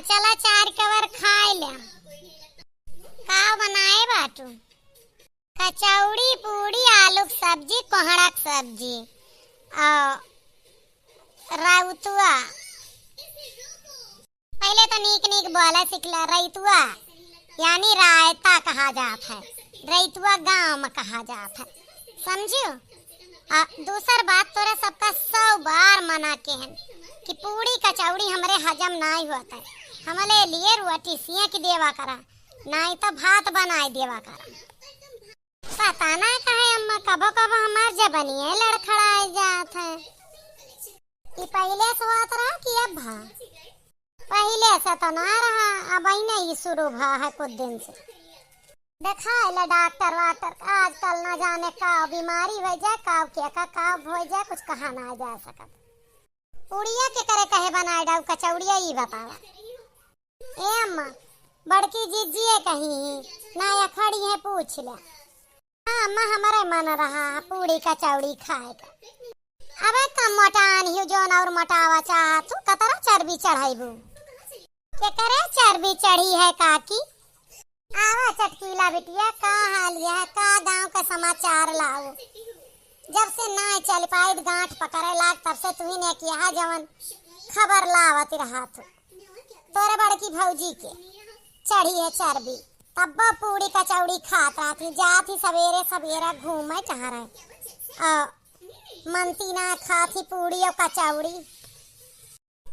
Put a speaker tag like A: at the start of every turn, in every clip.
A: चला 4 कवर खाए ले। का बनाए बाटू? कचौड़ी, पूड़ी, आलू की सब्जी, कोहड़ा की सब्जी और राउतुआ। पहले तो नीक नीक बोले सिखला। रैतुआ यानी रायता कहा जाता है। रैतुआ गांव में कहा जाता है, समझियो। दूसर बात, तोरे सबका 100 बार मना के हैं कि पूड़ी कचौड़ी हमरे हजम नहीं होता है। हमले लिए रोटी सिया की देवा करा, नहीं तो भात बनाए देवा करा। पता ना कहे अम्मा कबो कबो हमार जबनिए लड़खड़ाए जात है। ये पहले से बात रहा कि अब भा? पहले से तो ना रहा, अब ही नहीं शुरू भा है कुछ दिन से। दिखाए डॉक्टर वाक्टर, आजकल ना जाने का बीमारी हो जाए, का हो जाए, कुछ कहा ना जा सकत। पूड़िया के करे कहे बनाए डाउ कचौड़िया ही बतावा। ए अम्मा, बड़की जीजिए कहीं ना खड़ी है पूछ ले। हाँ अम्मा, हमारे मन रहा पूड़ी कचौड़ी खाए का। अबे कम मोटान ही जोन और मोटावा चाह तू कतरा चर्बी चढ़ाईबू के करे चर्बी चढ़ी है काकी। आवा चटकीला बिटिया, का हाल है? का गांव का समाचार लाओ। जब से ना चल पाई गांठ पकड़े लाग तब से तू ही ने किया जवन खबर लावत रहा तू। तोरे बड़की भौजी के चढ़ी है चर्बी, तब पूड़ी कचौड़ी खात रही जाती सवेरे सवेरे घूमे चाह रहे। मनती ना खाती पूड़ी और कचौड़ी।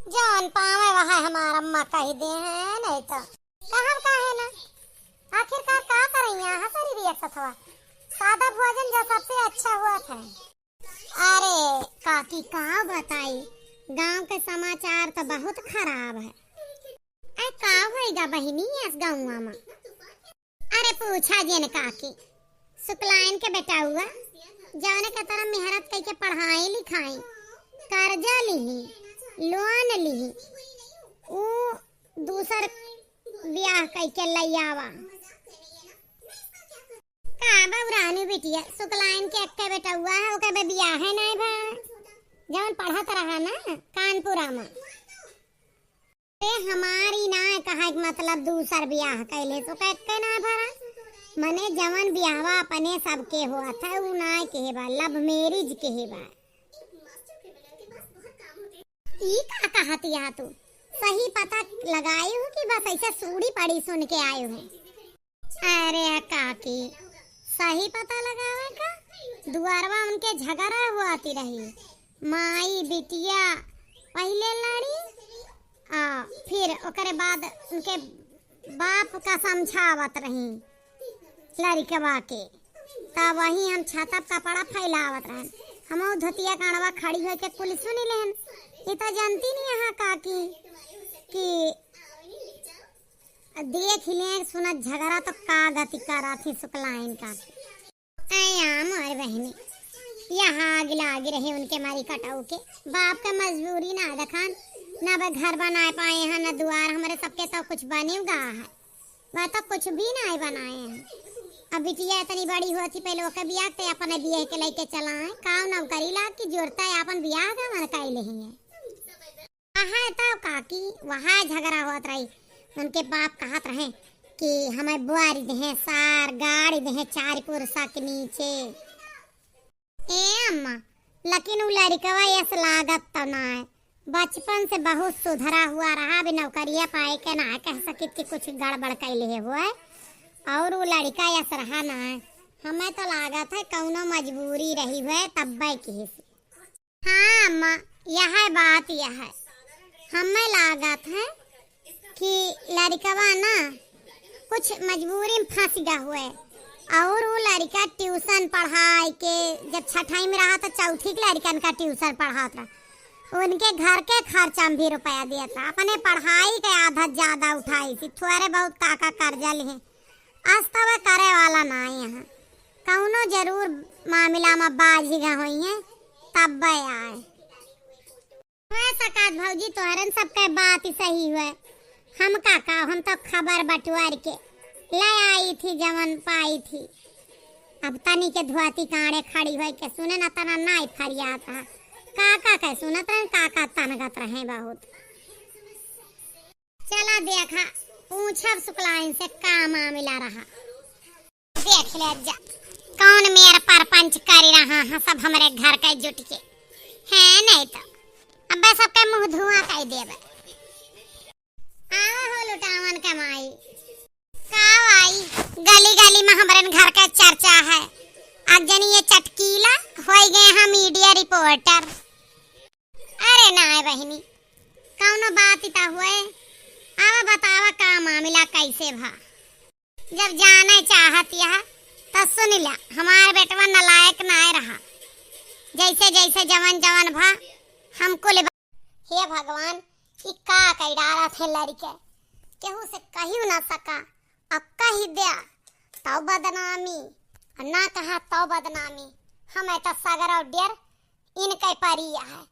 A: जौन पावे वह हमारा अम्मा कह दे है, नहीं तो कहब काहे ना। आखिरकार का करें यहाँ सरी रिएक्ट हुआ। सादा भोजन जो सबसे अच्छा हुआ था। अरे काकी का बताई, गांव के समाचार तो बहुत खराब है। अरे का होएगा बहिनी इस गाँव में? अरे पूछा जेन काकी, शुक्लायन के बेटा हुआ जौने के तरह मेहनत करके पढ़ाई लिखाई, कर्जा ली, लोन ली, वो दूसर ब्याह करके लैयावा। का बउरानी बिटिया, शुक्लायन के अक्के बेटा हुआ है, ओके बियाह है नहीं भा। जौन पढ़त रहा ना कानपुरा में, हमारी ना कहा मतलब दूसर ब्याह कैले तो कहे ना भरा। मने जवन ब्याहवा अपने सबके हुआ था वो ना के बा, लव मैरिज के बा। ई का कहती है तू? सही पता लगाई हो कि बस ऐसे सूड़ी पड़ी सुन के आए हो? अरे काकी, सही पता लगावे का? दुआरवा उनके झगड़ा हुआती रही, माई बिटिया पहले लड़ी, फिर ओकरे बाद उनके बाप का समझावत रही लड़कवा के। तब वही हम छाता कपड़ा फैलावत रहन, हम धोतिया कांडवा खड़ी हो के कुल सुनी लेन। ये तो जानती नहीं यहाँ काकी कि देख ले सुनत झगड़ा तो का गति करा थी शुक्लायन का। मोर बहनी यहाँ गिला आगे रहे उनके मारी कटाऊ के बाप का मजबूरी ना दखान, ना वह घर बना पाए हैं ना द्वार। हमारे सबके तो कुछ बने गा है, वह तो कुछ भी नहीं बनाए हैं। अब बिटिया इतनी बड़ी होती पहले ओके बियाह ते अपने बियाह के लेके चला है। काम नौकरी ला की जोड़ता है अपन बियाह का मन काई नहीं है। कहा तो काकी वहाँ झगड़ा होत रही। उनके बाप कहत रहे कि हमें बुआरी दे सार गाड़ी दे 4 पुरुषा के नीचे। ए अम्मा, लेकिन वो लड़कवा ऐसा लागत तो ना है, बचपन से बहुत सुधरा हुआ रहा, भी नौकरिया पाए के ना कह सकित कि कुछ गड़बड़ कैले हुआ है। और वो लड़का ऐसा रहा ना है, हमें तो लागत है कौनो मजबूरी रही हुए तब की। हाँ अम्मा, यह बात यह है, हमें लागत है कि लड़कवा ना कुछ मजबूरी में फंस गया हुआ है। और वो लड़का ट्यूशन पढ़ाई के जब 6ठी में रहा तो 4थी के लड़कन का ट्यूशन पढ़ाता रहा। उनके घर के खर्चा में भी रुपया दिया था, अपने पढ़ाई के आदत ज्यादा उठाई थी। थोड़े बहुत काका कर्जा लिए, आज तो वह करे वाला ना यहाँ। कौनो जरूर मामला में बाजिगा हुई है तब आए। सकात भौजी तोहरन सबके बात ही सही हुए। हम काका हम तो खबर बटवार के ले आई थी जवन पाई थी। अब तनी के धुआती कांडे खड़ी हुई के सुने न तना नाई फरिया था। काका के सुनत रहे, काका तनगत रहे बहुत। चला ला देखा पूछब शुक्लाइन से का मामला रहा। देख ले जा कौन मेरा परपंच कर रहा है सब हमारे घर का जुट के है नहीं तो अब सबके मुंह धुआं कर देवे। आवा हो लुटावन कमाई का आई गली गली में हमारे घर का चर्चा है। अब जनी ये चटकीला हो गए हम मीडिया रिपोर्टर। अरे ना बहनी कौनो बात इता हुए आवा बतावा का मामला कैसे भा। जब जाना चाहत यह तो सुन लिया हमारे बेटवा नलायक ना रहा जैसे जैसे जवन जवन भा हमको ले। हे भगवान कि का कई डारा थे लड़के केहू से कही ना सका अब कही दिया तो बदनामी और ना कहा तो बदनामी। हमें तो सगर और डेर इनके परिया है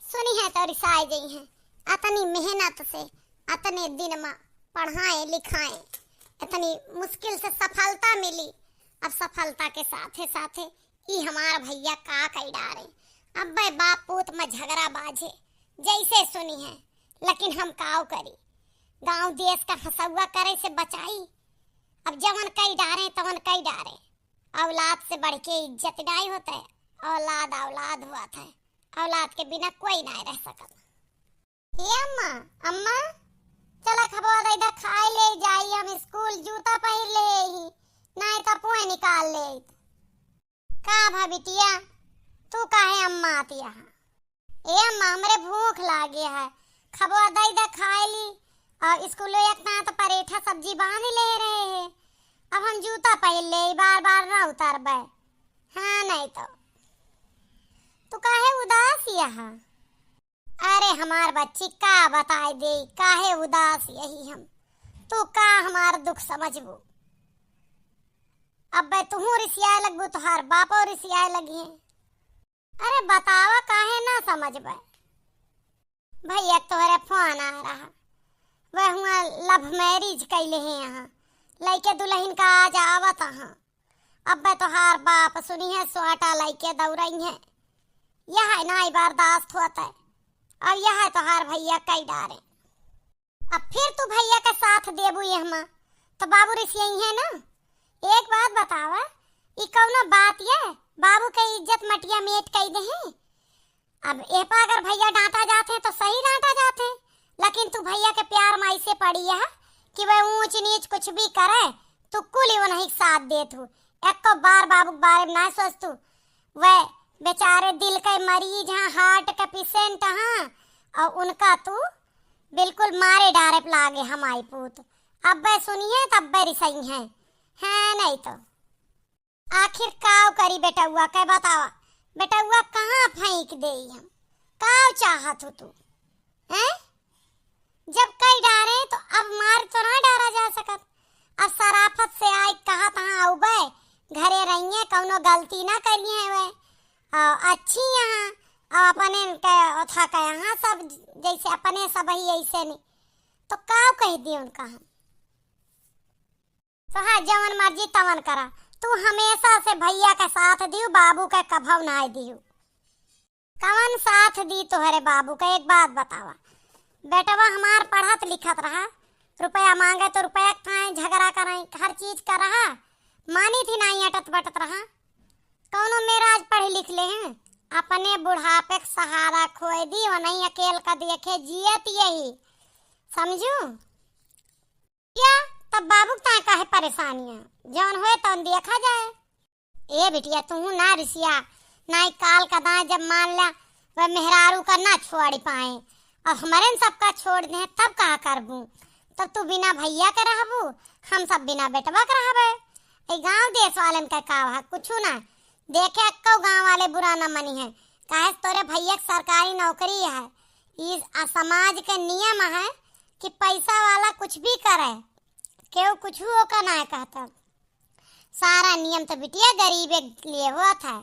A: सुनी है तो रिसाई गई है। अतनी मेहनत से अतने दिन में पढ़ाए लिखाए इतनी मुश्किल से सफलता मिली। अब सफलता के साथे साथे ई हमारा भैया का कई डारे अब भाई बाप पूत में झगड़ा बाजे जैसे सुनी है। लेकिन हम काव करी गांव देश का फसुआ करे से बचाई। अब जवन कई डारे तवन कई डारे औलाद से बढ़ के इज्जत नहीं होता है। औलाद औलाद हुआ था औलाद के बिना कोई नहीं रह सकता। ये अम्मा अम्मा चला खबर इधर खाए ले जाई हम स्कूल जूता पहन ले ही नहीं तो पुए निकाल ले। का भा बिटिया तू काहे अम्मा आती यहाँ। ए अम्मा हमरे भूख लागे है खबर इधर खाए ली और स्कूल एक ना तो परेठा सब्जी बांध ले रहे हैं। अब हम जूता पहन ले बार बार ना उतार बे। हाँ नहीं तो तू काहे उदास यहाँ। अरे हमार बच्ची का बताए दे काहे उदास यही हम तू का हमार दुख समझबू। अब तू रिसिया लगबू तुहार बापो रिसिया लगी है। अरे बतावा काहे ना समझ बे भैया तोहरे फोन आ रहा वह हुआ लव मैरिज कैले हैं यहाँ लइके दुल्हन का आज आवत हाँ। अब तुहार बाप सुनी है स्वाटा लइके दौड़ई है यह ना बर्दाश्त होता है। अब यह तुहार भैया कई डारे अब फिर तू भैया का साथ देबू यहमा तो बाबू रिसिया है ना। एक बात बतावा ई कौनो बात ये बाबू के इज्जत मटिया मेट कई दे हैं। अब एपा अगर भैया डांटा जाते तो सही डांटा जाते लेकिन तू भैया के प्यार माई से पड़ी है कि वह ऊंच नीच कुछ भी करे तू कुल वो नहीं साथ दे तू एक को बार बाबू के बारे में ना सोच तू। वह बेचारे दिल के मरीज हैं हार्ट के पेशेंट हैं और उनका तू बिल्कुल मारे डारे लागे हमारी पूत। अब वह सुनिए तब वह रिसई है नहीं तो आखिर काव करी बेटुआ के बतावा बेटुआ कहाँ फेंक दे हम काव चाहत हो तू हैं। जब कई डारे तो अब मार तो ना डारा जा सकत। अब सराफत से आए कहा तहाँ उबे घरे रहिए कौनो गलती ना करिए वे अच्छी यहाँ अपने था का यहाँ सब जैसे अपने सब ही ऐसे नहीं तो काव कह दी उनका हम तो हाँ जवन मर्जी तवन करा तू हमेशा से भैया का साथ दियो बाबू का कभव ना दियो। कवन साथ दी तोहरे बाबू का एक बात बतावा बेटवा हमार पढ़त लिखत रहा रुपया मांगे तो रुपया खाए झगड़ा कराई हर चीज का रहा मानी थी नहीं अटत बटत रहा। कौनो मेरा आज पढ़े लिख ले हैं अपने बुढ़ापे का सहारा खोए दी और नहीं अकेल का देखे जियत यही समझू क्या तब बाबू का है परेशानियां जौन होए तो देखा जाए। ए बिटिया तू ना रिसिया ना काल का दाएं जब मान लिया वह मेहरारू का ना छोड़ पाए और हमारे सबका छोड़ दे तब कहा करबू तब तू बिना भैया के रहबू हम सब बिना बेटवा के रहबे। गांव देश वालन का कावा कुछ ना देखे अक्को गांव वाले बुरा न मनी है काहे तोरे भैया सरकारी नौकरी है। इस समाज के नियम है कि पैसा वाला कुछ भी करे क्यों कुछ का ना कहता सारा नियम तो बिटिया गरीब के लिए हुआ था।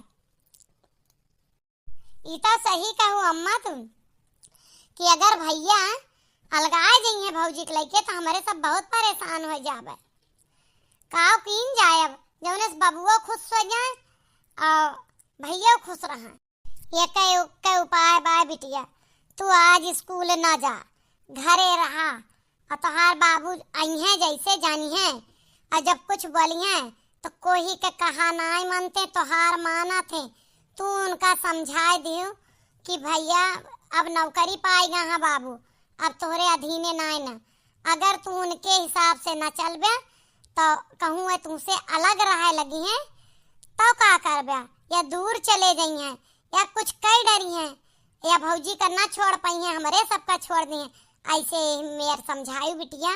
A: इतना सही कहूँ अम्मा तुम कि अगर भैया अलगाए जाइए भौजी के लेके तो हमारे सब बहुत परेशान हो जावे काव कीन जाए अब जौन बबुआ खुश हो जाए और भैया खुश रहा। ये के उपाय बाय बिटिया तू आज स्कूल ना जा घरे रहा और तोहार बाबू आई हैं जैसे जानी है, और जब कुछ बोली हैं तो कोई के कहा नहीं मानते, तोहार माना थे। तू उनका समझा दियो कि भैया अब नौकरी पाएगा हाँ बाबू, अब तोहरे अधीने नाय ना। अगर तू उनके हिसाब से न चलबे तो कहूँ है तुमसे अलग रहे लगी है तो का करबे, या दूर चले गई हैं, या कुछ कई डरी हैं, या भौजी का ना छोड़ पाई हैं, हमारे सबका छोड़ दिए। ऐसे मेर समझाई बिटिया,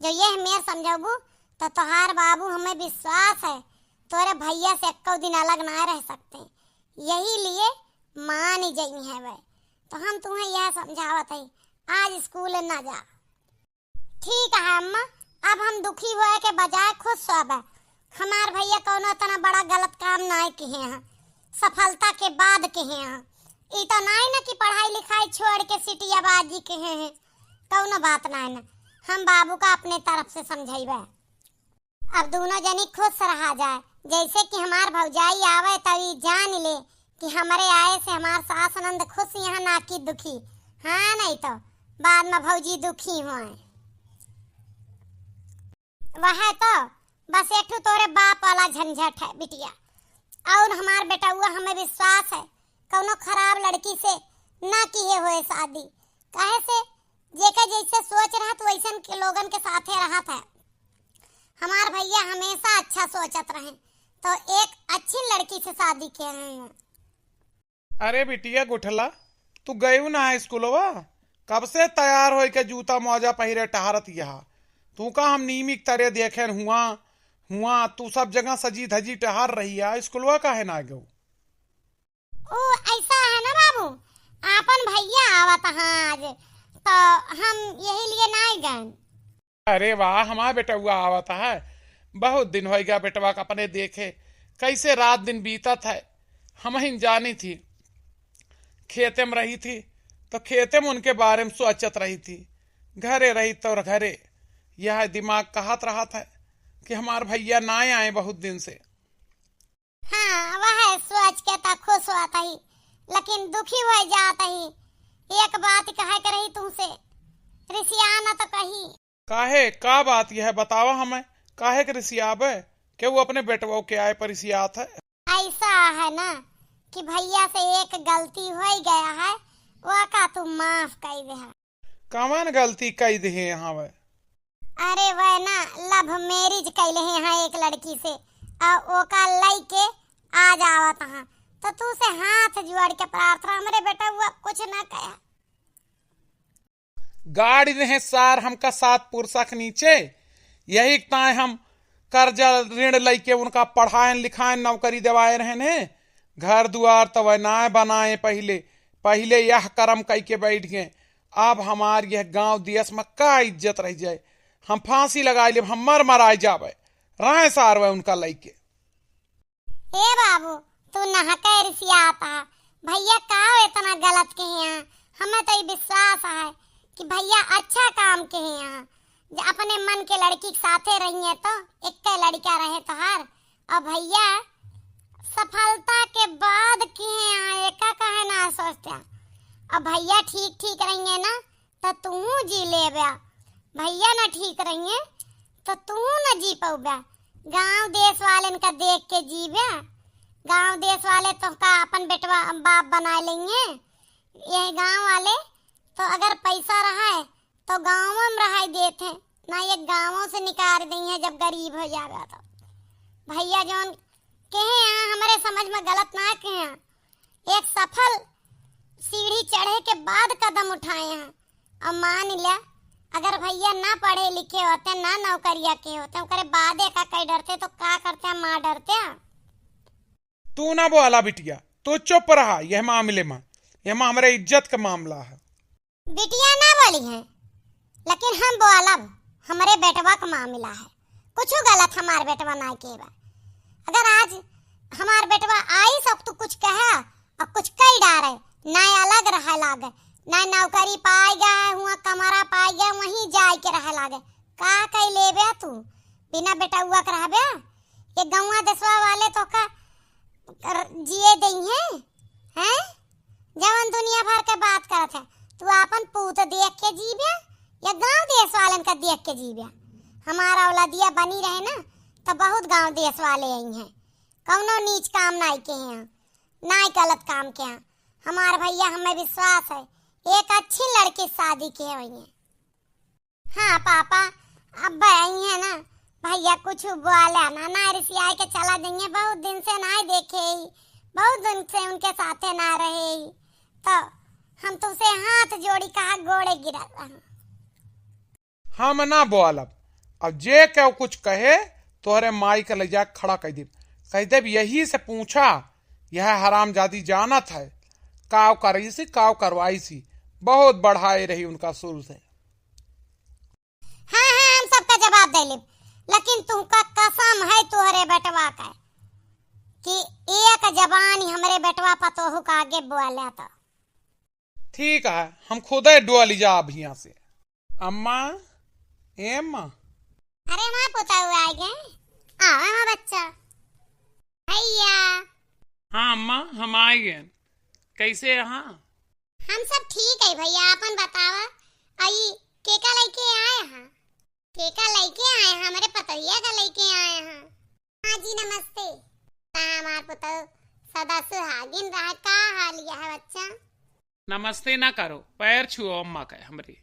A: जो ये मेर समझाबू तो तोहार बाबू हमें विश्वास है तोरे भैया से एको दिन अलग ना रह सकते, यही लिए मान ही गई है वह। तो हम तुम्हें यह समझावत है आज स्कूल ना जा। ठीक है अम्मा, अब हम दुखी हुए के बजाय खुश सब है। हमार भैया कौनो इतना बड़ा गलत काम नहीं किए हैं, सफलता के बाद किए हैं। ई तो नहीं ना कि पढ़ाई लिखाई छोड़ के सिटियाबाजी किए हैं, कौनो बात नहीं ना। हम बाबू का अपने तरफ से समझाइबे। अब दोनों जनी खुश रहा जाए, जैसे कि हमार भौजाई आवे तभी जान ले कि हमारे आए से हमार सास नंद खुश यहाँ ना कि दुखी। हाँ नहीं तो बाद में भौजी दुखी हुए। वह तो बस एक तोरे बाप वाला झंझट है बिटिया, और हमार बेटा हुआ हमें विश्वास है कौनो खराब लड़की से ना किए हुए शादी। काहे से जेके जैसे सोच रहा तो वैसन के लोगन के साथे रहा था। हमार भैया हमेशा अच्छा सोचत रहे तो एक अच्छी लड़की से शादी किए हैं।
B: अरे बिटिया गुठला, तू गयू ना है स्कूलवा? कब से तैयार हो के जूता मोजा पहिरे टहरत यहाँ? तू का हम नीमिक तरह देखे हुआ हुआ तू सब जगह सजी धजी टहर रही है, स्कूलवा का है ना गो?
A: ओ ऐसा है ना बाबू, आपन भैया आवत आज तो हम यही लिए ना गए।
B: अरे वाह, हमारा बेटा हुआ आवत है, बहुत दिन हो गया बेटवा का अपने देखे, कैसे रात दिन बीतत है। हम ही जानी थी, खेते में रही थी तो खेते में उनके बारे में सोचत रही थी, घरे रही तो घरे यह दिमाग कहत रहा था कि हमारे भैया ना आए बहुत दिन से।
A: हाँ वह सोच के तो खुश होता ही, लेकिन दुखी हो जाता ही। एक बात कहे के रही तुमसे, रिसिया ना तो कही।
B: काहे का बात यह बतावा हमें, काहे के रिसियाबे के वो अपने बेटवा के आए पर रिसियात है?
A: ऐसा है ना कि भैया से एक गलती हो गया है, वो का तुम माफ कर दे।
B: कौन गलती कई दे यहाँ वे?
A: अरे वह ना लव मैरिज कैले हैं यहाँ एक लड़की से, और ओका लइके आ जावत हाँ, तो तू से हाथ जोड़ के प्रार्थना हमरे बेटा हुआ कुछ ना कया।
B: गाड़ी रहे सार हमका 7 पुरसक नीचे, यही ताए हम कर्जा ऋण लइके उनका पढ़ाए लिखाए नौकरी दिवाए रहे ने। घर दुआर तो वह ना बनाए, पहले यह कर्म कई के बैठ गए। अब हमार यह गांव देश में का इज्जत रह जाए, हम फांसी लगा ले, हम मर मराए जावे राय सार वह उनका लइके।
A: ए बाबू तू नहके रिसियाता, भैया का इतना गलत के यहाँ? हमें तो विश्वास है कि भैया अच्छा काम के यहाँ, अपने मन के लड़की के साथे रही है तो एक लड़का रहे तो हर। और भैया सफलता के बाद के यहाँ एक कहे ना सोचते, और भैया ठीक ठीक रहेंगे ना तो तू जी ले बया, भैया ना ठीक रहेंगे तो तू ना जी पाऊबा। गांव देश वाले इनका देख के जी बया, गांव देश वाले तो का अपन बेटवा बाप बना लेंगे। ये गांव वाले तो अगर पैसा रहा है तो गांव में रहा देते ना, ये गांवों से निकाल देंगे है जब गरीब हो जाएगा। तो भैया जोन कहे यहाँ हमारे समझ में गलत ना कहे, एक सफल सीढ़ी चढ़े के बाद कदम उठाए हैं। और मान लिया अगर भैया ना पढ़े लिखे होते, ना नौकरिया के होते, करे बादे का कई डरते तो का करते हैं, माँ डरते हैं।
B: तू ना बोला बिटिया, तू चुप रहा, यह मामले में यह हमारे इज्जत का मामला है।
A: बिटिया ना बोली है, लेकिन हम बोलब हमारे बेटवा का मामला है, कुछ गलत हमारे बेटवा ना के बा। अगर आज हमारे बेटवा आई सब तो कुछ कहे और कुछ कई डारे ना अलग रह लागे, ना नौकरी पाएगा हुआ कमरा पाएगा वहीं जाए के रह लागे, का कई लेबे तू बिना बेटा हुआ के रहबे? ये गौवा दसवा वाले तो का जिए दई हैं? जवन दुनिया भर के बात करत है, तू अपन पूत देख के जीबे या गांव देश वालन का देख के जीव्या। हमारा औलादिया बनी रहे ना तो बहुत गांव देश वाले आई हैं, कौनो नीच काम नाई के हैं, नाई गलत काम के हैं। हमार भैया हमें विश्वास है एक अच्छी लड़की शादी के हुई है। हाँ पापा, अब आई है ना भैया कुछ बोला ना ना रिसिया के चला देंगे। बहुत दिन से ना देखे ही, बहुत दिन से उनके साथे ना रहे ही, तो हम तुमसे हाथ जोड़ी कहा गोड़े गिरा।
B: हम ना बोलब, अब जे क्यों कुछ कहे तोहरे माई के ले जा खड़ा कह दे, कह दे यही से पूछा यह हरामजादी जानत है काव करी सी काव करवाई सी, बहुत बढ़ाए रही उनका शुरू से।
A: हाँ हाँ हम सबका जवाब दे ले, लेकिन तुमका कसम है तुहरे बेटवा का कि एक जबान ही हमरे बेटवा पतोहू का आगे बोला था।
B: ठीक है, हम खुद ही डोली जा अब यहाँ से। अम्मा एम्मा,
A: अरे माँ पुता हुआ आ गए। आओ माँ बच्चा। भैया।
B: हाँ अम्मा हम आए गए, कैसे यहाँ?
A: हम सब ठीक है भैया, अपन बतावा। आई केका लेके आए हैं? केका लेके आए हैं, हमारे पतोहिया का लेके आए हैं। हाँ जी नमस्ते। हमार पुता सदा सुहागिन रहा, का हाल यह है बच्चा?
B: नमस्ते ना करो, पैर छुओ अम्मा का हमरे।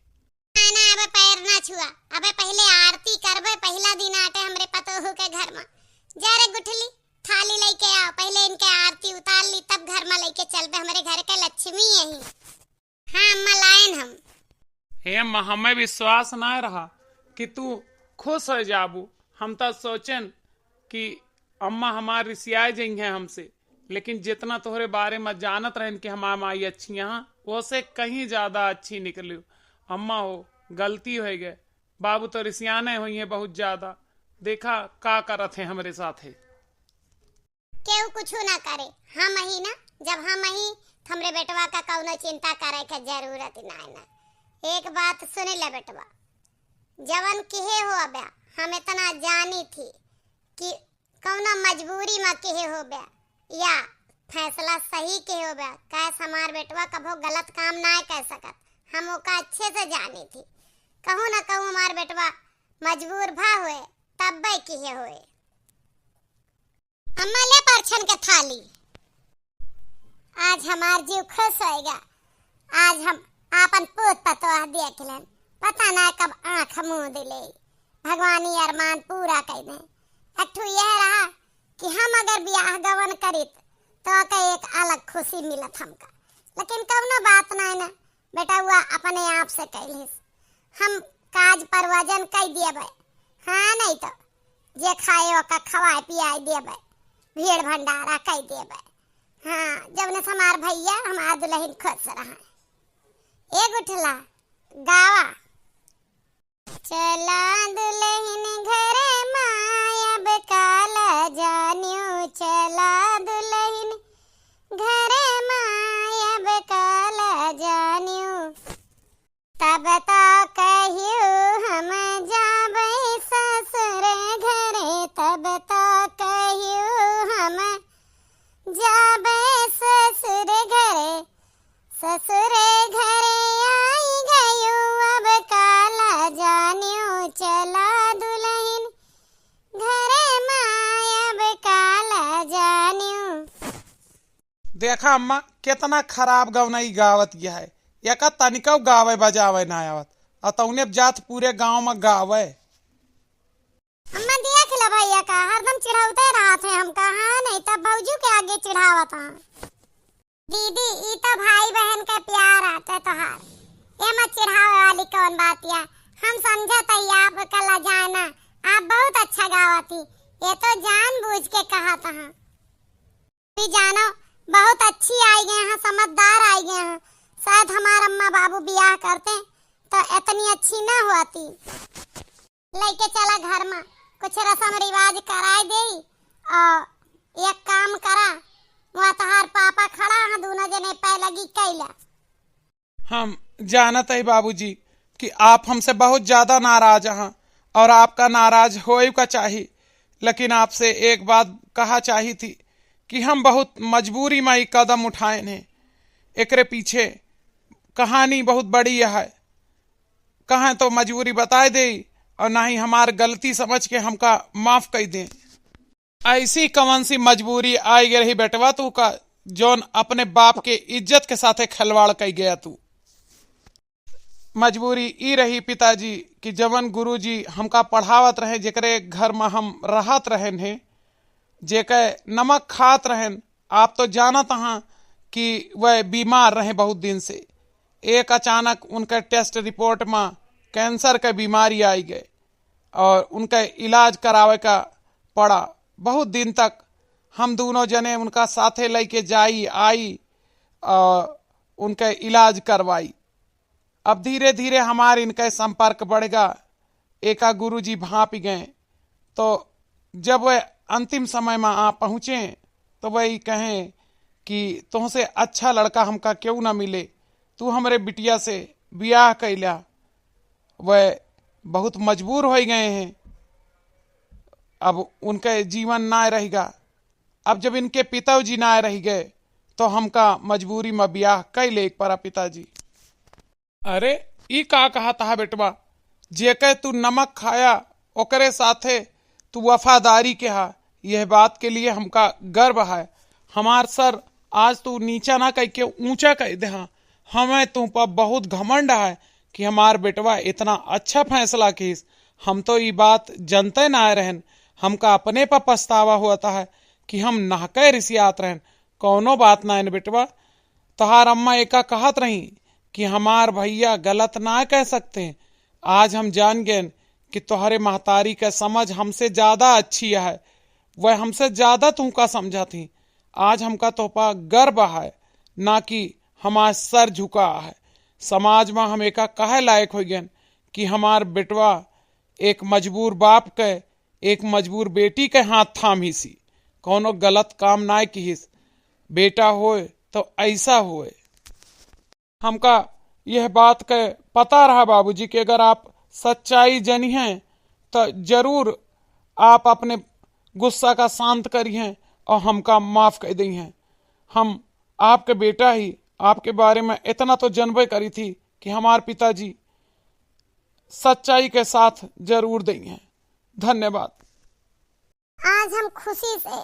A: ना अब पैर ना छुआ, अब पहले आरती करबे। पहला दिन आटे हमरे पतोहू के घर में। जा रे गुठली थाली लेके आओ, पहले इनके आरती उतार ली तब घर में लेके चलबे। हमारे घर के लक्ष्मी यही। हाँ अम्मा लाइन हम।
B: हे अम्मा हमें विश्वास ना रहा कि तू खुश हो जाबू। हम तो सोचन कि अम्मा हमार रिसियाए जई हैं हमसे, लेकिन जितना तोहरे बारे में जानत रहन कि हमार माई अच्छी यहाँ, वो से कहीं ज्यादा अच्छी निकली। अम्मा हो गलती हो गए, बाबू तो रिसियाने हुई है बहुत ज्यादा। देखा का करत है हमारे साथ है।
A: केहू कुछ ना करे, हम ही ना, जब हम ही हमरे बेटवा का कौनो चिंता करे के जरूरत ना है ना। एक बात सुने ले बेटवा, जवन किहे हो बया, हम इतना जानी थी कि कौनो मजबूरी में किहे हो बया या फैसला सही किहे हो बया। कैस हमार बेटवा कभो गलत काम ना कर सकत, हम ओका अच्छे से जानी थी। कहूँ ना कहूँ हमार बेटवा मजबूर भा हुए तब भाई किहे हुए। अम्मा ले परछन के थाली। आज हमार जीव खुश होएगा। आज हम आपन पूत पतोह देख लें, पता ना कब आंख मुंह दिले। भगवानी अरमान पूरा कर दे। अठू यह रहा कि हम अगर ब्याह गवन करित तो का एक अलग खुशी मिलत हमका, लेकिन कवनो बात ना ना बेटा हुआ अपने आप से कैलिस। हम काज पर वजन कई देबे। हाँ नहीं तो जे खाए ओका खवाए पियाए देबे, भीड़ भंडारा कई देबे। हाँ जब ने हमार भैया हमार दुल्हन खुश रहा। एक उठला गावा, चला दुल्हन घरे माया बेकाला जानियो, चला दुल्हन घरे माया बेकाला जानियो। तब तो कहियो हम जाबे ससुर घरे, तब तो कहियो हम जाबे ससुर घरे। ससुर घरे आई गयो अब काला जानियो, चला दुल्हन घरे माया अब काला जानियो।
B: देखा अम्मा कितना खराब गवनाई गावत गया है, या तनिका गावे बजावे ना आवत, अतौने जात पूरे गांव में गावे।
A: अम्मा देख ले भैया का हरदम चिढ़ावते रहा थे हम, कहा नहीं तब भौजू के आगे चिढ़ावत हां। दीदी ई तो भाई बहन का प्यार आता तोहार, ये मत चिढ़ावे वाली कौन बात या। हम समझत है आप कला जाना, आप बहुत अच्छा गावती, ये तो जानबूझ के कहा था। भी जानो बहुत अच्छी आई गए हैं, समझदार आई गए हैं। शायद हमार अम्मा बाबू ब्याह करते तो इतनी अच्छी ना होती। लेके चला घर में कुछ रस्म रिवाज कराए दे और एक काम करा, वहाँ तहार पापा खड़ा है, दोनों जने पै लगी कैला।
B: हम जानत है बाबूजी कि आप हमसे बहुत ज्यादा नाराज हैं और आपका नाराज होए का चाहिए, लेकिन आपसे एक बात कहा चाहिए थी कि हम बहुत मजबूरी में ये कदम उठाए हैं। एकरे पीछे कहानी बहुत बड़ी है। कहें तो मजबूरी बताए दे और ना ही हमार गलती समझ के हमका माफ कर दे। ऐसी कौन सी मजबूरी आई गई रही बेटवा तू का जौन अपने बाप के इज्जत के साथे खिलवाड़ कर गया तू। मजबूरी ई रही पिताजी कि जवन गुरुजी हमका पढ़ावत रहे, जेकरे घर में हम रहत रहन है, जेके नमक खात रहन, आप तो जानत हाँ कि वह बीमार रहे बहुत दिन से। एक अचानक उनके टेस्ट रिपोर्ट में कैंसर के बीमारी आई गए और उनका इलाज करावे का पड़ा। बहुत दिन तक हम दोनों जने उनका साथे लेके जाई आई और उनका इलाज करवाई। अब धीरे धीरे हमारे इनका संपर्क बढ़ेगा। एका गुरुजी भाप गए तो जब वह अंतिम समय में आ पहुँचे तो वही कहें कि तुमसे अच्छा लड़का हमका क्यों ना मिले, तू हमारे बिटिया से ब्याह कैला। वह बहुत मजबूर हो गए हैं, अब उनका जीवन ना रहेगा। अब जब इनके पिताजी ना रह गए तो हमका मजबूरी में ब्याह कैले एक परा पिताजी। अरे ई का कहा था बेटवा, जेके तू नमक खाया ओकरे साथे तू वफादारी के हा, यह बात के लिए हमका गर्व है। हमार सर आज तू नीचा ना कह के ऊंचा कह दे। हाँ, हमें तुम पर बहुत घमंड है कि हमार बेटवा इतना अच्छा फैसला किस। हम तो ये बात जनते ना रहन, हमका अपने पर पछतावा होता है कि हम नहके रिसियात रहन। कौनो बात ना है बेटवा, तहार अम्मा एका कहत रही कि हमार भैया गलत ना कह सकते। आज हम जान गए कि तुम्हारे महतारी का समझ हमसे ज्यादा अच्छी है, वह हमसे ज्यादा तुमका समझा थी। आज हमका तोहपा गर्व है, ना कि हमार सर झुका है। समाज में हम एका कहे लायक हो गए कि हमार बेटवा एक मजबूर बाप के एक मजबूर बेटी के हाथ थाम ही सी, कोनो गलत काम ना किहिस। बेटा होए तो ऐसा होए। हमका यह बात के पता रहा बाबूजी कि अगर आप सच्चाई जनी हैं तो जरूर आप अपने गुस्सा का शांत करिए और हमका माफ कर दी हैं। हम आपके बेटा ही आपके बारे में इतना तो जानबे करी थी कि हमार पिताजी सच्चाई के साथ जरूर देंगे। धन्यवाद।
A: आज हम खुशी से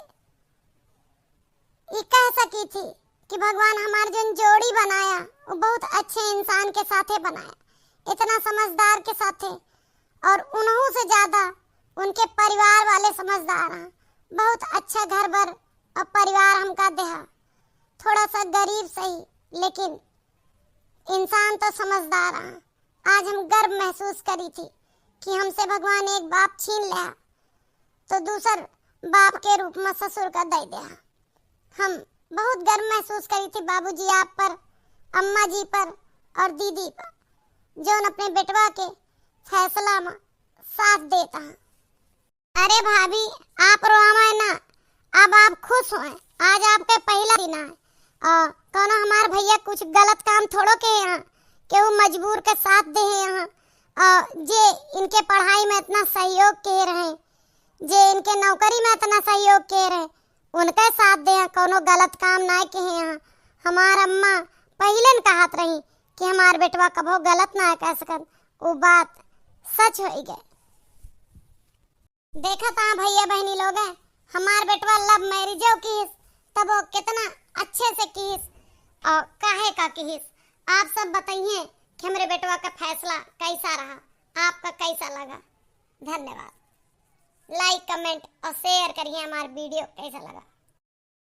A: ये कह सकी थी कि भगवान हमार जन जोड़ी बनाया वो बहुत अच्छे इंसान के साथे बनाया, इतना समझदार के साथे, और उन्हों से ज्यादा उनके परिवार वाले समझदार हैं। बहुत अच्छा घर भर और परिवार हमका देहा, थोड़ा सा गरीब सही लेकिन इंसान तो समझदार है। आज हम गर्व महसूस करी थी कि हमसे भगवान एक बाप छीन लिया तो दूसर बाप के रूप में ससुर का दे दिया। हम बहुत गर्व महसूस करी थी बाबूजी आप पर, अम्मा जी पर और दीदी पर, जो अपने बेटवा के फैसला में साथ देता है। अरे भाभी आप रोआ ना, अब आप खुश होए। आज आपका पहला दिन है और कौन हमार भैया कुछ गलत काम थोड़ो के यहाँ के वो मजबूर के साथ दे यहाँ, और जे इनके पढ़ाई में इतना सहयोग के रहे, जे इनके नौकरी में इतना सहयोग के रहे, उनका साथ दे। कोनो गलत काम ना के यहाँ। हमार अम्मा पहले न कहत रही कि हमार बेटवा कभो गलत ना कह सकत, वो बात सच हो गए। देखा था भैया बहनी लोग है, हमार बेटवा लव मैरिजो किस तब वो कितना अच्छे से किस और काहे का किस। आप सब बताइए कि हमारे बेटवा का फैसला कैसा रहा, आपका कैसा लगा। धन्यवाद। लाइक कमेंट और शेयर करिए हमारा वीडियो कैसा लगा।